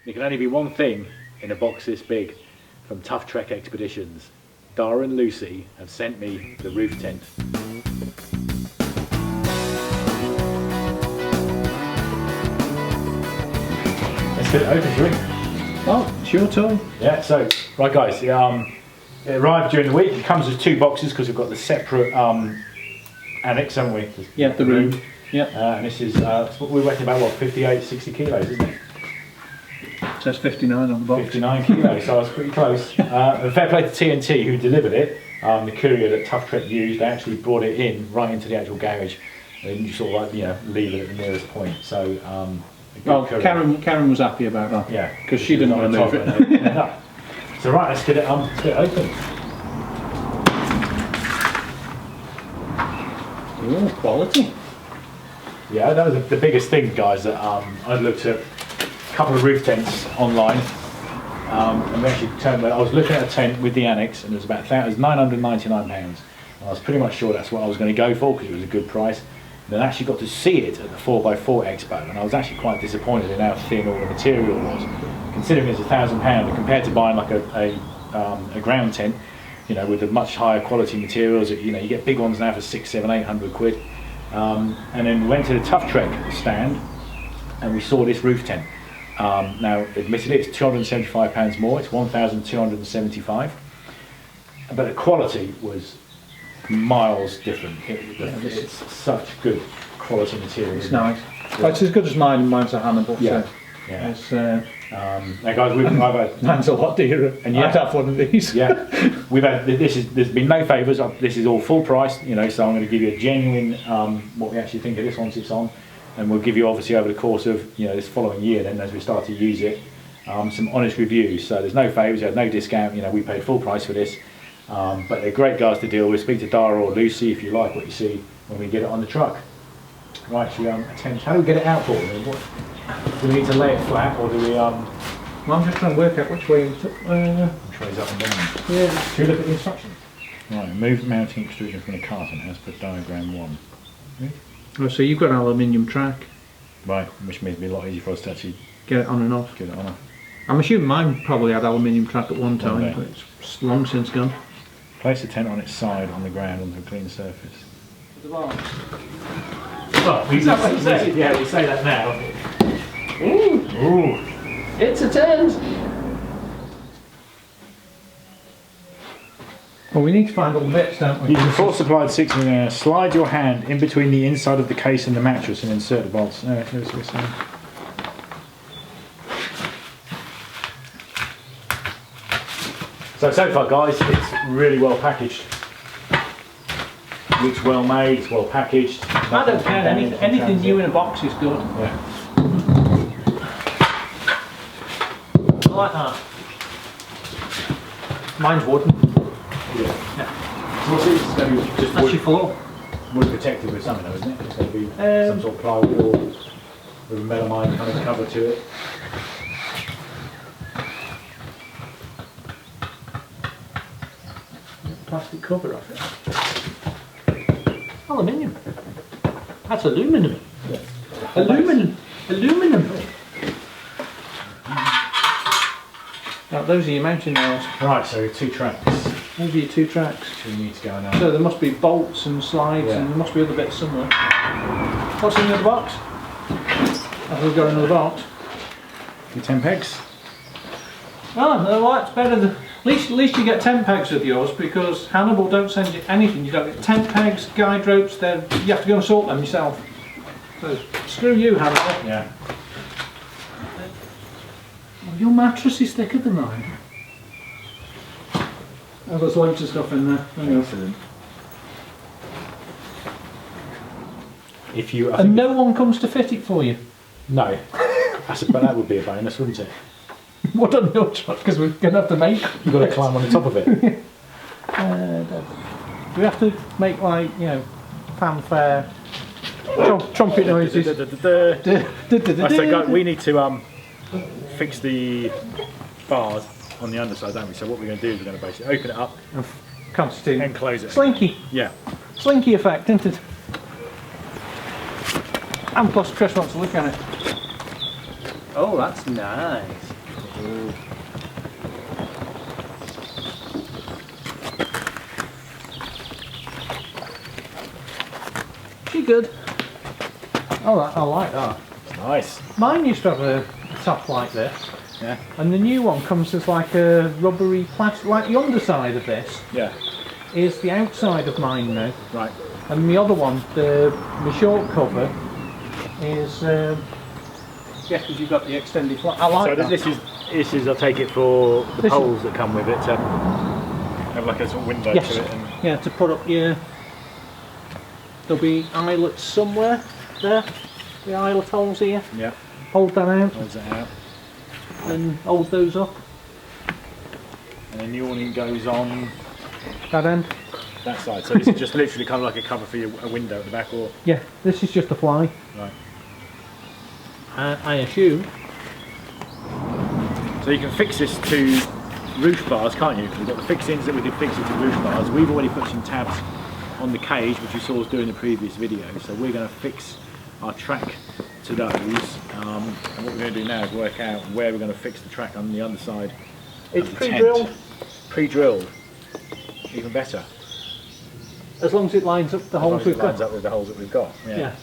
There can only be one thing in a box this big from Tough Trek Expeditions. Dara and Lucy have sent me the roof tent. Let's get it open, shall we? Oh, it's your turn. Yeah, so, right guys, it arrived during the week. It comes with 2 boxes because we've got the separate annex, haven't we? Yeah, the room. Yeah. And this is, we're reckoning about what, 58, 60 kilos, isn't it? It says 59 on the box. 59 kilos, so I was pretty close. And fair play to TNT who delivered it. The courier that Tough Trek used, they actually brought it in right into the actual garage. And you sort of like, you know, leave it at the nearest point. So, well, Karen was happy about that. Yeah. Because she didn't want to move it. No. So right, let's get it open. Ooh, quality. Yeah, that was the biggest thing, guys, that I'd looked at a couple of roof tents online, and we actually I was looking at a tent with the annex, and it was about £999, and I was pretty much sure that's what I was going to go for because it was a good price. Then I actually got to see it at the 4x4 Expo, and I was actually quite disappointed in how thin all the material was, considering it's £1,000 compared to buying like a ground tent, you know, with the much higher quality materials. You know, you get big ones now for 600, 700, 800 quid. And then we went to the Tough Trek stand and we saw this roof tent. Now, admittedly, it's £275 more, it's 1,275, but the quality was miles different. It's such good quality material. It's nice. Well, it's as good as mine, and mine's a Hannibal. Yeah. So Yeah. it's, now guys, I've had, mine's a lot dearer. And yeah. I'd have one of these. Yeah, we've had there's been no favours. This is all full price, you know. So I'm going to give you a genuine what we actually think of this once it's on, and we'll give you obviously over the course of, you know, this following year, then as we start to use it, some honest reviews. So there's no favours, there's no discount. You know, we paid full price for this, but they're great guys to deal with. Speak to Dara or Lucy if you like what you see when we get it on the truck. Right, should we attempt? How do we get it out for them? Do we need to lay it flat, or do we Well, I'm just trying to work out which way it's which way is up and down? yeah. Should we look at the instructions? Right, remove mounting extrusion from the carton as per diagram 1. Oh, so you've got an aluminium track. Right, which makes it a lot easier for us to actually Get it on and off. get it on. I'm assuming mine probably had aluminium track at one time, day. but it's long since gone. Place the tent on its side on the ground onto a clean surface. Well, we say, yeah, we say that now. ooh, it's a tent. Well, we need to find all the bits, don't we? Using force applied 6mm, slide your hand in between the inside of the case and the mattress and insert the bolts. No, here's what we're saying. So far, guys, it's really well packaged. Looks well made, it's well packaged. I don't care, anything new in a box is good. Yeah. I like that. Mine's wooden. Yeah. So it's going to be just That's your floor. wood protected with something though, isn't it? It's going to be some sort of plywood or with a melamine kind of cover to it. Plastic cover off it. Aluminium. That's aluminum. Yeah. Aluminum. Now, those are your mountain nails. Right, so 2 tracks. Those are your 2 tracks. 2 need to go now. So there must be bolts and slides, Yeah. and there must be other bits somewhere. What's in the other box? Have we got another box? Your 10 pegs. Oh, no, well, it's better than... At least you get 10 pegs with yours, because Hannibal don't send you anything. You don't get 10 pegs, guide ropes, you have to go and sort them yourself. So, screw you, Hannibal. Yeah. Oh, your mattress is thicker than mine. Oh, there's loads of stuff in there. Excellent. If you, And no one comes to fit it for you? No. But that would be a bonus, wouldn't it? What on your truck? Because we're going to have to make... You've got to climb on the top of it. Do we have to make, like, you know, fanfare, trumpet noises? So we need to fix the bars on the underside, don't we? So what we're going to do is we're going to basically open it up and close it. Slinky. Yeah. Slinky effect, isn't it? And plus Chris wants to look at it. Oh, that's nice. Ooh. She good. Oh, I like that. It's nice. Mine used to have a top like this. Yeah. And the new one comes as like a rubbery plastic, like the underside of this Yeah. is the outside of mine now. Right. And the other one, the short cover, is yeah, because you've got the extended flat. I like so that. this is I take it for the This poles that come with it to have like a sort of window Yes. to it. And Yeah, to put up your. There'll be eyelets somewhere there. The eyelet holes here. yeah, Hold that out holds it out. and hold those up. And then the awning goes on That end. that side. So this is just literally kind of like a cover for a window at the back, or Yeah, this is just a fly. right. I assume. So you can fix this to roof bars, can't you? We've got the fixings that we could fix it to roof bars. We've already put some tabs on the cage, which you saw us do in the previous video. So we're going to fix our track to those. And what we're going to do now is work out where we're going to fix the track on the underside. It's of the tent. pre-drilled. Pre-drilled. Even better. As long as it lines up the holes we've lines got. up with the holes that we've got. Yeah. Yeah.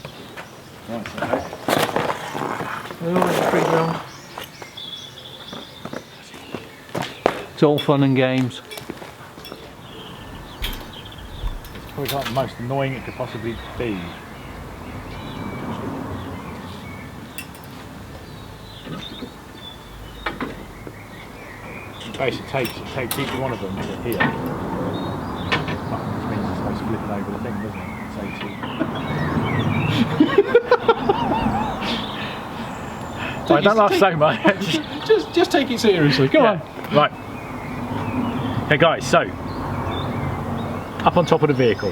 Right, okay. Oh, it's pre-drilled. It's all fun and games. It's probably like the most annoying it could possibly be. Basically takes each one of them to here. Which means it's supposed to flip it over the thing, doesn't it? So I don't laugh so much. Just take it seriously. Go on. Right. Okay guys, so up on top of the vehicle.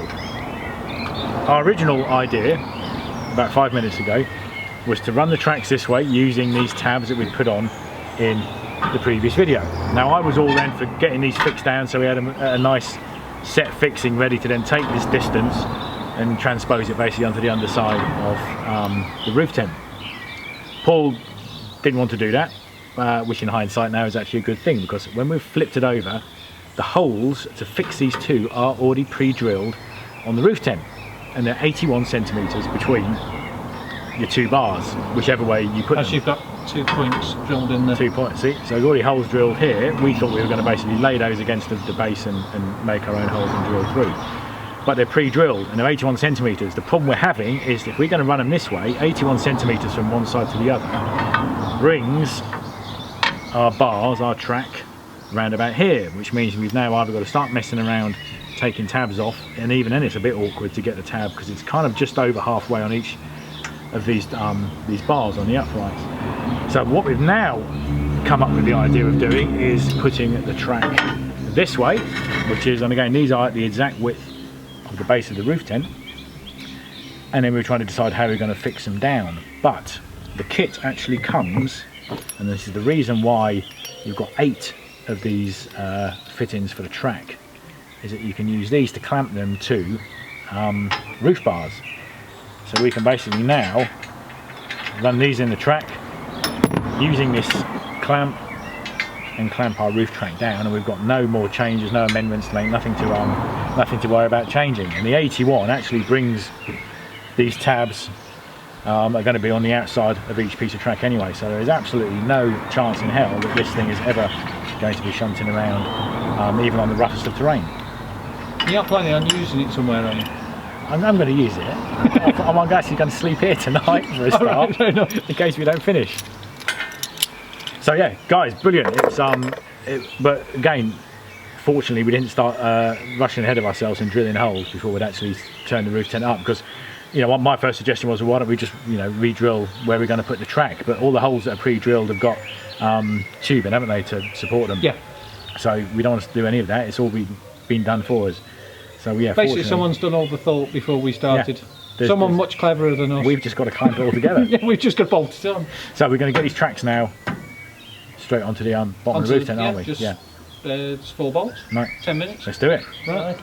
Our original idea, about 5 minutes ago, was to run the tracks this way using these tabs that we'd put on in the previous video. Now I was all then for getting these fixed down so we had a nice set fixing ready to then take this distance and transpose it basically onto the underside of the roof tent. Paul didn't want to do that, which in hindsight now is actually a good thing, because when we've flipped it over, the holes to fix these two are already pre-drilled on the roof tent, and they're 81 centimetres between your two bars, whichever way you put them. As you've got 2 points drilled in there. 2 points, see? So we've already holes drilled here. We thought we were going to basically lay those against the base and make our own holes and drill through. But they're pre-drilled and they're 81 centimetres. The problem we're having is if we're going to run them this way, 81 centimetres from one side to the other, brings our bars, our track, round about here, which means we've now either got to start messing around taking tabs off, and even then it's a bit awkward to get the tab because it's kind of just over halfway on each of these bars on the uprights. So what we've now come up with the idea of doing is putting the track this way, which is, and again these are at the exact width of the base of the roof tent, and then we're trying to decide how we're going to fix them down. But the kit actually comes, and this is the reason why you've got 8 of these fittings for the track, is that you can use these to clamp them to roof bars. So we can basically now run these in the track using this clamp and clamp our roof track down, and we've got no more changes, no amendments to make, nothing to worry about changing. And the 81 actually brings these tabs are going to be on the outside of each piece of track anyway, so there is absolutely no chance in hell that this thing is ever going to be shunting around, even on the roughest of terrain. You're not planning on using it somewhere, are you? I'm going to use it. I'm actually going to sleep here tonight for a start, in case we don't finish. So yeah, guys, brilliant. It's but again, fortunately, we didn't start rushing ahead of ourselves and drilling holes before we'd actually turn the roof tent up, because you know, my first suggestion was, well, why don't we just, you know, re-drill where we're going to put the track? But all the holes that are pre-drilled have got tubing, haven't they, to support them? Yeah. So we don't want to do any of that. It's all been done for us. So yeah, basically someone's done all the thought before we started. Yeah, someone much cleverer than us. We've just got to clamp it all together. Yeah, we've just got to bolt it on. So we're going to get these tracks now straight onto the bottom of the roof tent, aren't we? Just, yeah. It's 4 bolts. No. 10 minutes. Let's do it. Right.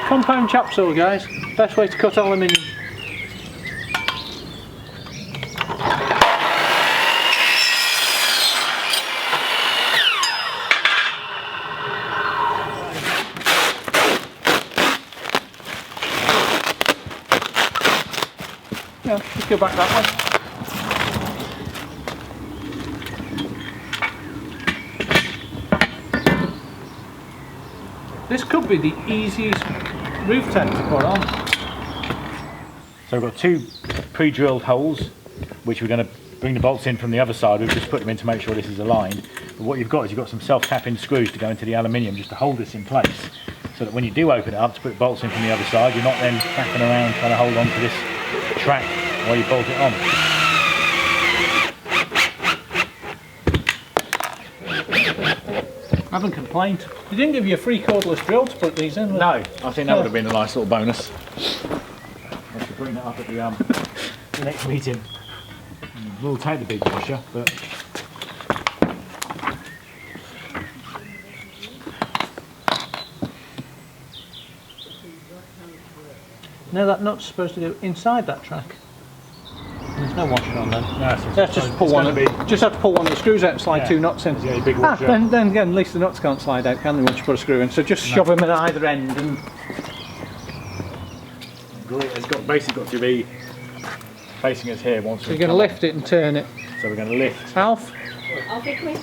Compound chop saw, guys. Best way to cut aluminium. Yeah, just go back that way. This could be the easiest roof tent to put on. So we've got 2 pre-drilled holes, which we're going to bring the bolts in from the other side. We've just put them in to make sure this is aligned. But what you've got is you've got some self-tapping screws to go into the aluminium just to hold this in place, so that when you do open it up to put bolts in from the other side, you're not then faffing around trying to hold on to this track while you bolt it on. I haven't complained. They didn't give you a free cordless drill to put these in. No, I think that would have been a nice little bonus. I should bring that up at the next meeting. We'll take the big washer, but now that nut's supposed to go inside that track. There's no washer on there. no, Let's just pull one. Just have to pull one of the screws out and slide 2 nuts in. Yeah, big washer. Then again, at least the nuts can't slide out, can they? Once you put a screw in, so just shove them at either end. And it's basically got to be facing us here once. so you're going to lift it and turn it. So we're going to lift. Alf, I'll be quick.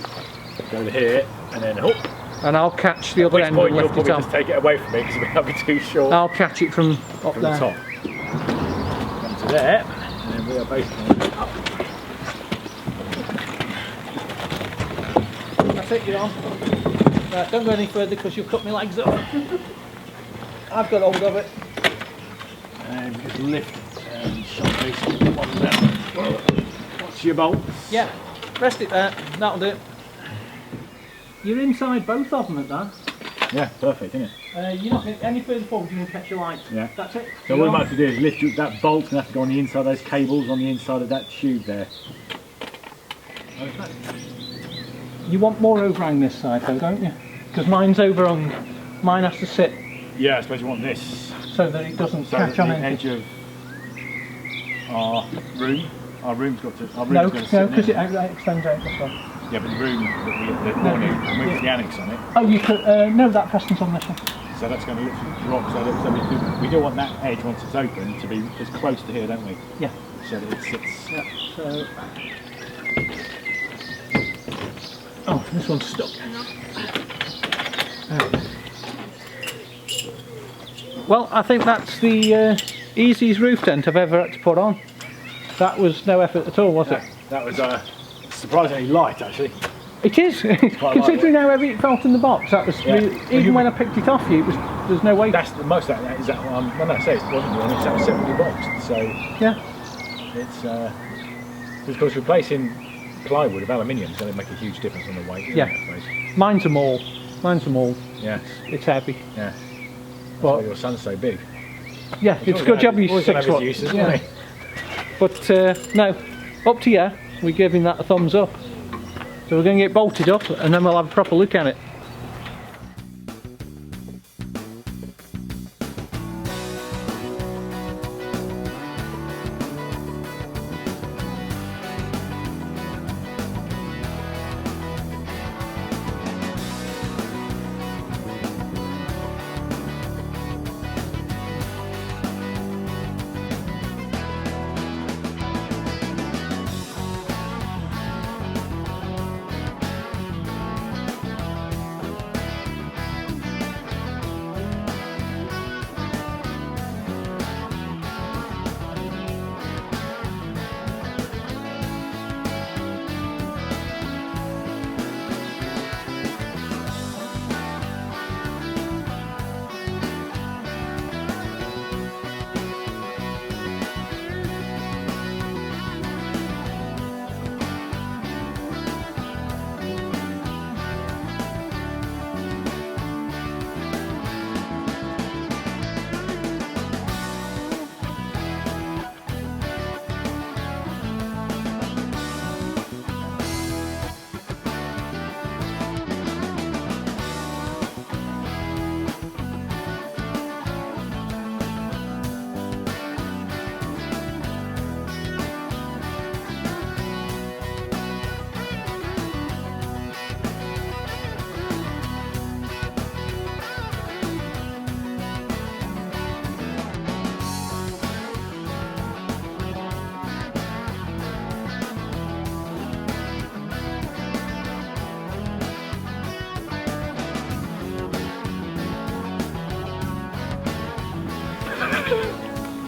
Go to here and then hook. and I'll catch the other At end which and point you'll lift it probably up. just take it away from me because it might be too short I'll catch it from up from there. the top. Come to there, and then we are basically up. That's it, you're on. Right, don't go any further because you'll cut my legs up. I've got hold of it. And just lift and shove basically one down. What's your bolts? Yeah, rest it there, that'll do it. You're inside both of them at that. Yeah, perfect, isn't it? You're not getting any further forward, you can catch your light. Yeah. That's it. So what we might have to do is lift that bolt and have to go on the inside of those cables on the inside of that tube there. You want more overhang this side though, don't you? Because mine's overhung. Mine has to sit Yeah, I suppose you want this. so that it doesn't So catch that on the anything. edge of our room. Our room's got to. Our room's No, going to sit because there. it extends out this way. Yeah, but the room that we're with the annex on it. Oh, you could, no, that fastens on this one. So that's going to literally drop. So we do want that edge once it's open to be as close to here, don't we? Yeah. So that it sits. Yeah, so... Oh, this one's stuck. Well, I think that's the easiest roof tent I've ever had to put on. That was no effort at all, was it? That was surprisingly light, actually. It is. Considering how heavy it felt in the box, that was really, even when I picked it off you, it was, there's no weight. That's the most of that is that when I say it wasn't one, it's that separately boxed. So yeah. it's of course replacing plywood of aluminium is going to make a huge difference on the weight. Isn't Yeah. it, I suppose? Mine's a maul. Mine's a maul. Yeah. It's heavy. Yeah. That's But why your son's so big. yeah, it's a good job he's Always gonna 6 have foot. his uses, Yeah. won't he? But no, up to you. We're giving that a thumbs up. So we're going to get bolted up and then we'll have a proper look at it.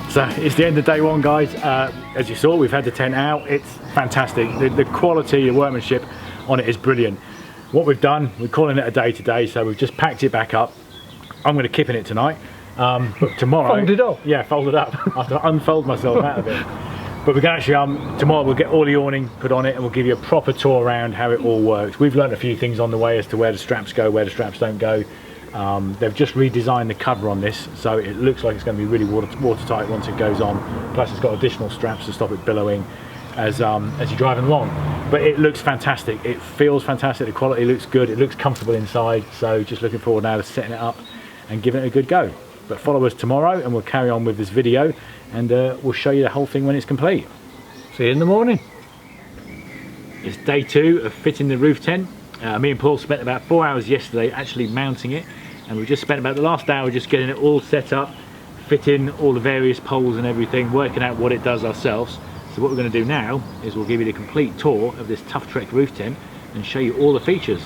So it's the end of day one, guys. As you saw, we've had the tent out. It's fantastic. The quality of workmanship on it is brilliant. What we've done, we're calling it a day today, so we've just packed it back up. I'm going to kip in it tonight. But tomorrow... Fold it up? Yeah, fold it up. I have to unfold myself out of it. But we're going to actually, tomorrow we'll get all the awning put on it and we'll give you a proper tour around how it all works. We've learned a few things on the way as to where the straps go, where the straps don't go. They've just redesigned the cover on this, so it looks like it's going to be really watertight once it goes on. Plus it's got additional straps to stop it billowing as you're driving along. But it looks fantastic, it feels fantastic, the quality looks good, it looks comfortable inside, so just looking forward now to setting it up and giving it a good go. But follow us tomorrow and we'll carry on with this video and we'll show you the whole thing when it's complete. See you in the morning. It's day 2 of fitting the roof tent. Me and Paul spent about 4 hours yesterday actually mounting it, and we've just spent about the last hour just getting it all set up, fitting all the various poles and everything, working out what it does ourselves. So what we're going to do now is we'll give you the complete tour of this Tough Trek roof tent and show you all the features.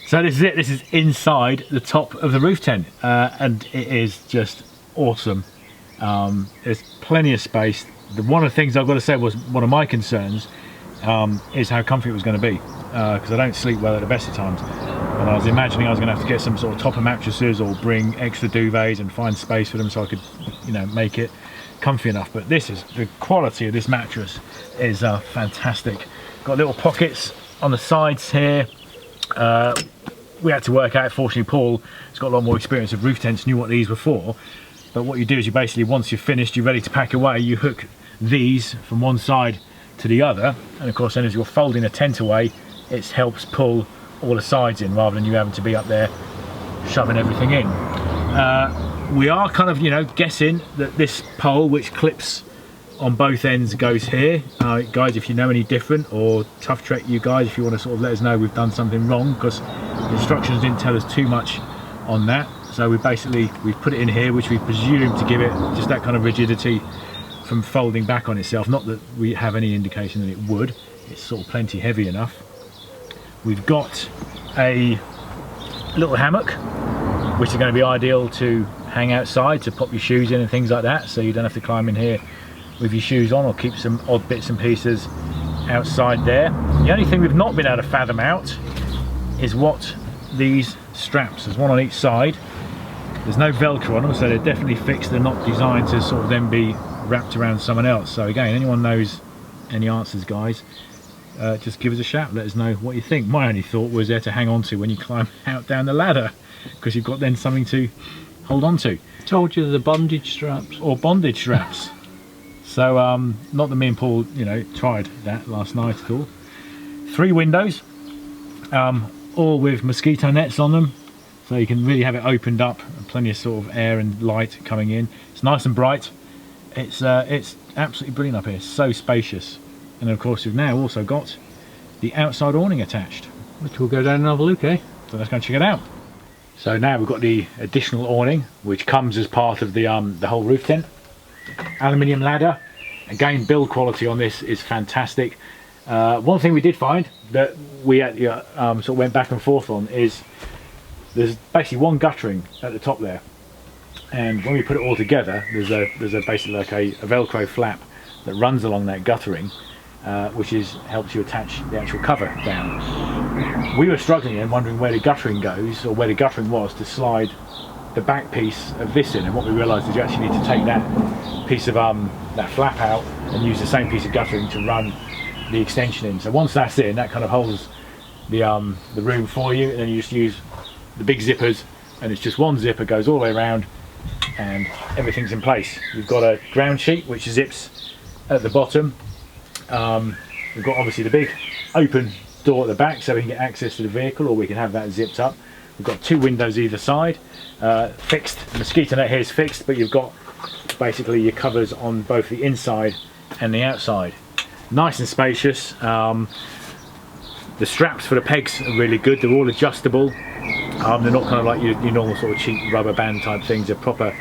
So this is it, this is inside the top of the roof tent, and it is just awesome. There's plenty of space. One of the things I've got to say was one of my concerns is how comfy it was going to be, because I don't sleep well at the best of times, and I was imagining I was going to have to get some sort of topper mattresses or bring extra duvets and find space for them so I could, you know, make it comfy enough. But this is, the quality of this mattress is fantastic. Got little pockets on the sides here. We had to work out, fortunately Paul has got a lot more experience of roof tents, knew what these were for. But what you do is you basically, once you're finished, you're ready to pack away, you hook these from one side to the other, and of course then as you're folding a tent away, it helps pull all the sides in rather than you having to be up there shoving everything in. We are kind of, you know, guessing that this pole which clips on both ends goes here. Guys, if you know any different, or Tough Trek you guys, if you want to sort of let us know we've done something wrong, because the instructions didn't tell us too much on that. So we've put it in here, which we presume to give it just that kind of rigidity from folding back on itself. Not that we have any indication that it would, it's sort of plenty heavy enough. We've got a little hammock, which is going to be ideal to hang outside, to pop your shoes in and things like that, so you don't have to climb in here with your shoes on, or keep some odd bits and pieces outside there. The only thing we've not been able to fathom out is what these straps, there's one on each side, there's no velcro on them, so they're definitely fixed, they're not designed to sort of then be wrapped around someone else. So again, anyone knows any answers, guys, just give us a shout, let us know what you think. My only thought was there to hang on to when you climb out down the ladder, because you've got then something to hold on to. Told you the bondage straps. Or bondage straps. So not that me and Paul, you know, tried that last night at all. 3 windows, all with mosquito nets on them, so you can really have it opened up and plenty of sort of air and light coming in. It's nice and bright. It's absolutely brilliant up here, so spacious. And of course we've now also got the outside awning attached, Which we'll go down and have a look, eh? so let's go and check it out. So now we've got the additional awning, which comes as part of the whole roof tent. Aluminium ladder. Again, build quality on this is fantastic. One thing we did find that we sort of went back and forth on is there's basically one guttering at the top there, and when we put it all together, there's basically like a Velcro flap that runs along that guttering, which helps you attach the actual cover down. We were struggling and wondering where the guttering goes, or where the guttering was, to slide the back piece of this in, and what we realised is you actually need to take that piece of that flap out and use the same piece of guttering to run the extension in. So once that's in, that kind of holds the room for you, and then you just use the big zippers, and it's just one zipper goes all the way around and everything's in place. You've got a ground sheet which zips at the bottom. We've got obviously the big open door at the back, so we can get access to the vehicle, or we can have that zipped up. We've got 2 windows either side, fixed. The mosquito net here is fixed, but you've got basically your covers on both the inside and the outside. Nice and spacious. The straps for the pegs are really good, they're all adjustable. They're not kind of like your normal sort of cheap rubber band type things, they're proper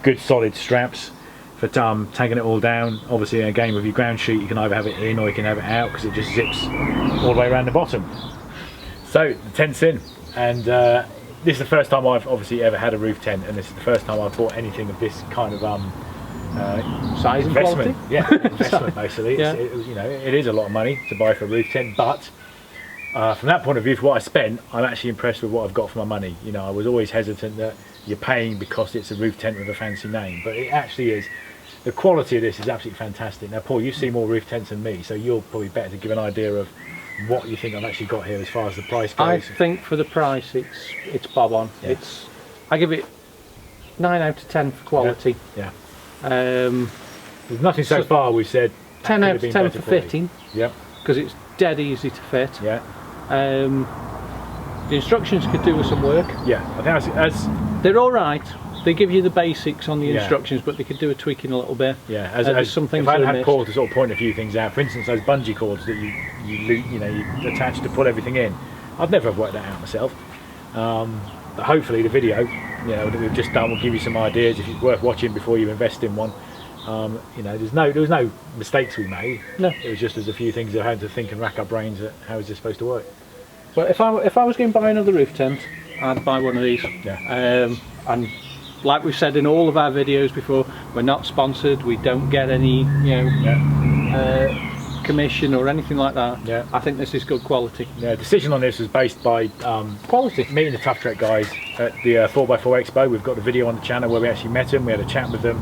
good solid straps for tagging it all down. Obviously again with your ground sheet you can either have it in or you can have it out, because it just zips all the way around the bottom. So the tent's in, and this is the first time I've obviously ever had a roof tent, and this is the first time I've bought anything of this kind of size and investment. quality. Yeah, investment basically. Yeah. You know, it is a lot of money to buy for a roof tent, but from that point of view, for what I spent, I'm actually impressed with what I've got for my money. You know, I was always hesitant that you're paying because it's a roof tent with a fancy name, but it actually is. The quality of this is absolutely fantastic. Now, Paul, you've seen more roof tents than me, so you're probably better to give an idea of what you think I've actually got here as far as the price goes. I think for the price, it's bob on. Yeah. I give it 9 out of 10 for quality. Yeah. Um, There's nothing so far we've said. 10 out of 10 for fitting. Yep. Because it's dead easy to fit. Yeah. The instructions could do with some work. Yeah. I think they're all right. They give you the basics on the Yeah. instructions, but they could do a tweaking a little bit. yeah. There's some things if I hadn't that are had missed. Paul to sort of point a few things out, for instance, those bungee cords that you attach to pull everything in, I'd never have worked that out myself. But hopefully the video, that we've just done will give you some ideas if it's worth watching before you invest in one. There was no mistakes we made. No. It was just there's a few things that I had to think and rack our brains at how is this supposed to work. But if I was going to buy another roof tent, I'd buy one of these. Yeah. And like we've said in all of our videos before, we're not sponsored. We don't get any, commission or anything like that. Yeah. I think this is good quality. Yeah, decision on this was based by Quality. meeting the Tough Trek guys at the 4x4 Expo. We've got the video on the channel where we actually met them, we had a chat with them,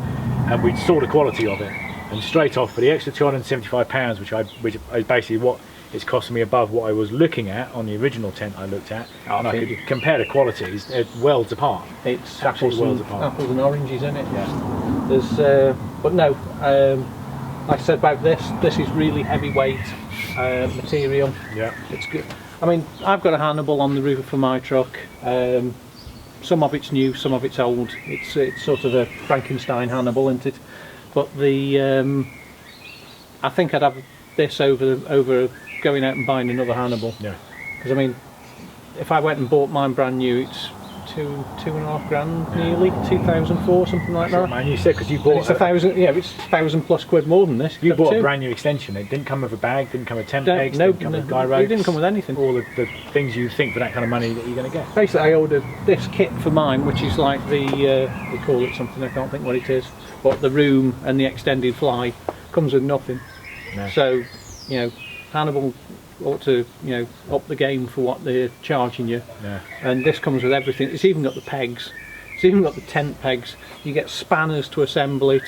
and we saw the quality of it. And straight off, for the extra £275, which is basically what it's costing me above what I was looking at on the original tent I looked at, and I could compare the qualities, they're worlds apart. It's Absolutely worlds apart. apples and oranges in it. Yeah. There's, but no, like I said about this is really heavyweight material. Yeah. It's good. I mean, I've got a Hannibal on the roof for my truck. Some of it's new, some of it's old. It's sort of a Frankenstein Hannibal, isn't it? But I think I'd have this over going out and buying another Hannibal. Yeah. Because I mean, if I went and bought mine brand new, it's two and a half grand nearly, 2004, something like that. Man, you said because you And bought it's it's £1,000+ more than this. you Got bought two. a brand new extension. It didn't come with a bag, didn't come with tent No, pegs, no, didn't come with no, guy it ropes. didn't come with anything. All of the things you think for that kind of money that you're going to get. Basically, I ordered this kit for mine, which is like the they call it something, I can't think what it is, but the room and the extended fly comes with nothing. No. So, Hannibal ought to up the game for what they're charging you. Yeah. And this comes with everything. It's even got the pegs. It's even got the tent pegs. You get spanners to assemble it.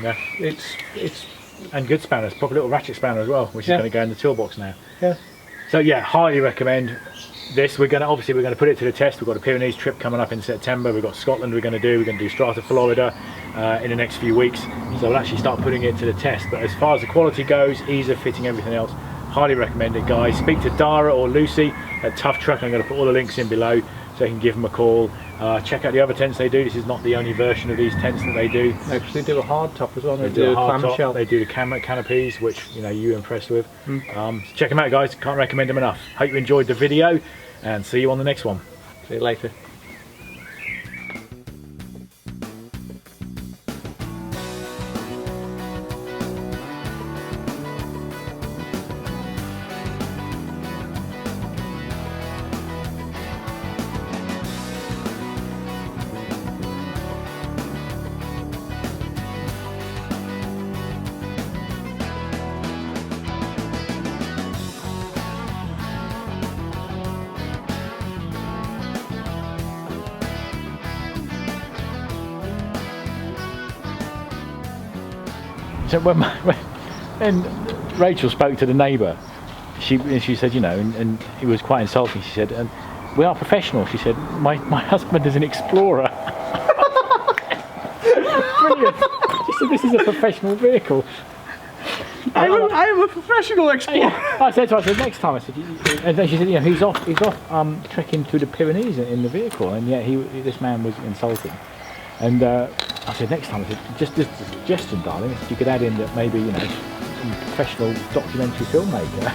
Yeah. It's And good spanners, proper little ratchet spanner as well, which is Yeah. going to go in the toolbox now. yeah. So yeah, highly recommend this. We're going to put it to the test. We've got a Pyrenees trip coming up in September. We've got Scotland we're going to do Strata, Florida in the next few weeks. So we'll actually start putting it to the test. But as far as the quality goes, ease of fitting, everything else, highly recommend it, guys. Speak to Dara or Lucy at Tough Truck. I'm going to put all the links in below so you can give them a call. Check out the other tents they do. This is not the only version of these tents that they do. No, because they do a hard top as well. They do a hard clamshell. top, they do the canopies, which you were impressed with. So check them out, guys. Can't recommend them enough. Hope you enjoyed the video, and see you on the next one. See you later. So when Rachel spoke to the neighbour, she said, and it was quite insulting. She said, and we are professional. She said, my husband is an explorer. Brilliant. She said, this is a professional vehicle. I am a professional explorer. I said to her, next time, I said, and then she said, he's off trekking through the Pyrenees in the vehicle, and yet this man was insulting. And I said, next time, I said, just a suggestion, darling, if you could add in that maybe, some professional documentary filmmaker